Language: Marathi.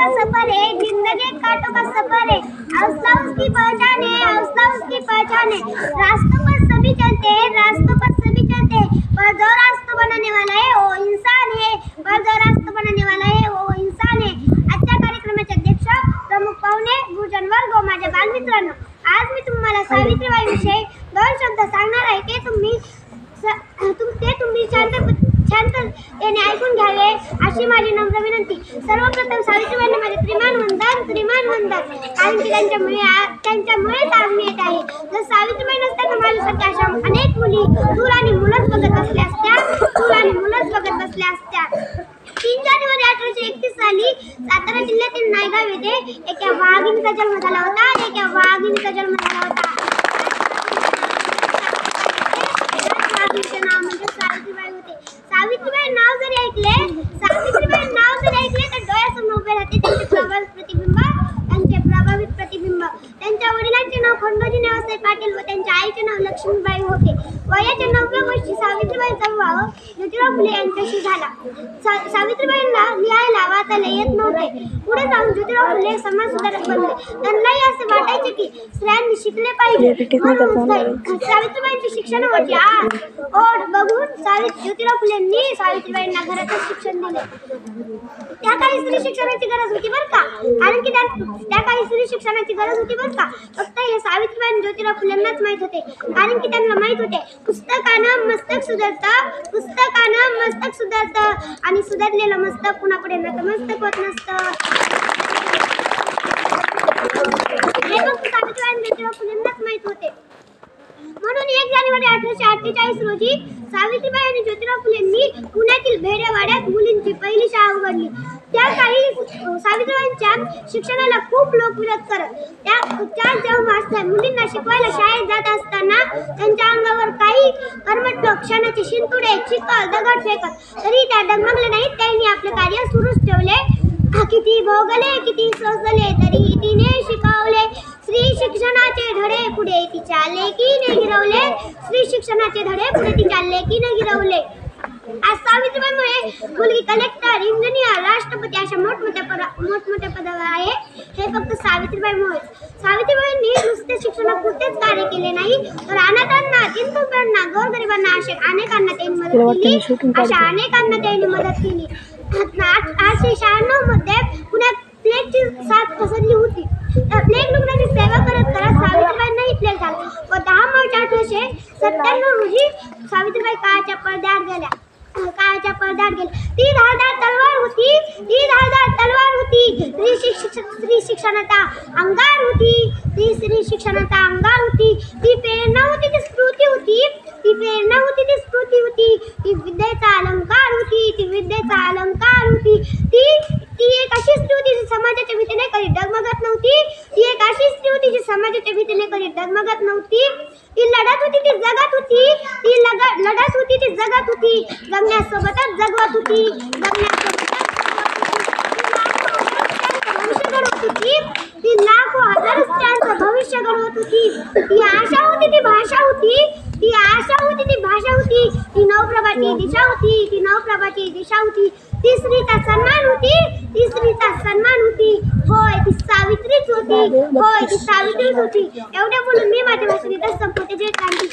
का सफर है, जिंदगी कांटों का सफर है। हौसला उसकी पहचान है, हौसला उसकी पहचान है। रास्तों पर सभी चलते हैं, रास्तों पर सभी चलते हैं, पर जो रास्ता बनाने वाला है वो इंसान है, पर जो रास्ता बनाने वाला है वो इंसान है। आजच्या कार्यक्रमाचे अध्यक्ष, प्रमुख पाहुणे, गुरुजन वर्ग, माझ्या बालमित्रांनो, आज मी तुम्हाला सावित्रीबाई विषयी 2 शब्द सांगणार आहे। ते तुम्ही शांततेने ऐकून घ्यावे अशी माझी नम्र विनंती। सर्वप्रथम सावित्रीबाईंना माझे त्रिमान वंदन, कारण की त्यांच्यामुळेच आज मी येत आहे। जर सावित्रीबाई नसत्या तर माझ्यासारख्या अशा अनेक मुली चूल आणि मुलंच बघत बसल्या असत्या। 3 जानेवारी 1831 साली सातारा जिल्ह्यातील नायगाव येथे एका वाघिणीचा जन्म झाला होता। नाव म्हणजे सावित्रीबाई होते। सावित्रीबाई नाव जरी ऐकले तर डोळ्यासमोर उभे राहते त्यांचे प्रभावित प्रतिबिंब। त्यांच्या वडिलांचे नाव खंडोजी नेवासाहेब पाटील व त्यांच्या आईचे नाव लक्ष्मीबाई होते। वयाच्या 9व्या वर्षी सावित्रीबाईंचा विवाह ज्योतिराव फुले यांच्याशी झाला। सावित्रीबाईंना लिहायला वाचायला येत नव्हते। पुढे जाऊन ज्योतिराव फुले समाजसुधारक बनले। त्यांनाही असे वाटायचे की स्त्रियांनी शिकले पाहिजे, म्हणून सावित्रीबाईंची शिक्षणावरची ओढ बघून ज्योतिराव फुलेंनी सावित्रीबाईंना घरातच शिक्षण दिले। त्या काळी स्त्री शिक्षणाची गरज होती बरं का, कारण की त्या काळी स्त्री शिक्षणाची गरज होती बरं का। फक्त हे सावित्रीबाई आणि ज्योतिराव फुलेंनाच माहित होते, कारण की त्यांना माहित होते पुस्तकानं मस्तक सुधारतं आणि सुधारलेलं मस्तक पुन्हा पुढे नतमस्तक होत नसतं। हे फक्त सावित्रीबाई आणि ज्योतिराव फुलेंनाच माहित होते। म्हणून 1 जानेवारी 1848 रोजी सावित्रीबाई आणि ज्योतिराव फुलेंनी पुण्यातील भेडेवाड्यात मुलींची पहिली शाळा उघडली। त्या काळी सावित्रीबाईंच्या शिक्षणाला खूप लोक विरोध करत। त्या जेव्हा मुलींना शिकवायला शाळेत जात असताना त्यांच्या अंगावर काही कर्मठ लोक क्षणाचे शिंतुडे, चिखल, दगड फेकत, तरी त्या डगमगल्या नाहीत। त्यांनी आपले कार्य सुरूच ठेवले। किती भोगले, किती सोसले, तरी तिने शिकवले। स्त्री शिक्षणाचे धडे पुढे तिच्या लेकीने गिरवले। स्त्री शिक्षणाचे धडे पुढे तिच्या लेकीने गिरवले। आज सावित्रीबाईंमुळे मुलगी कलेक्टर, इंजिनियर, राष्ट्रपती अशा मोठमोठ्या पदावर आहे। हे फक्त सावित्रीबाईंमुळे। सावित्रीबाईंनी नुसते शिक्षणापुरतेच कार्य केले नाही, तर अनाथांना, तीर्थरूपांना, गोरगरिबांना अशा अनेकांना त्यांनी मदत केली। 1896 मध्ये पुण्यात प्लेगची साथ पसरली होती। त्या प्लेग रुग्णांची सेवा करत सावित्रीबाईंनाही प्लेग झाला व 10 मार्च 1897 रोजी सावित्रीबाई काळाच्या पडद्याआड गेल्या। ती धारदार तलवार होती। स्त्री शिक्षणाचा अंगार होती। ती प्रेरणा होती, ती स्फूर्ती होती। ती विद्येचा अलंकार होती। ती एक अशी स्त्री होती जी समाजाच्या भीतीने कधी डगमगत नव्हती। ती लढत होती, ती जगत होती। जगण्यासोबतच जगवत होती। ती लाखो हजारो स्त्रियांचं भविष्य घडवत होती। ती आशा होती, ती भाषा होती। ती नवप्रभाची दिशा होती। ती स्त्रीचा सन्मान होती। होय, ती सावित्रीच होती। एवढे बोलून मी माझ्या भाषण इथं संपवते। जय क्रांती।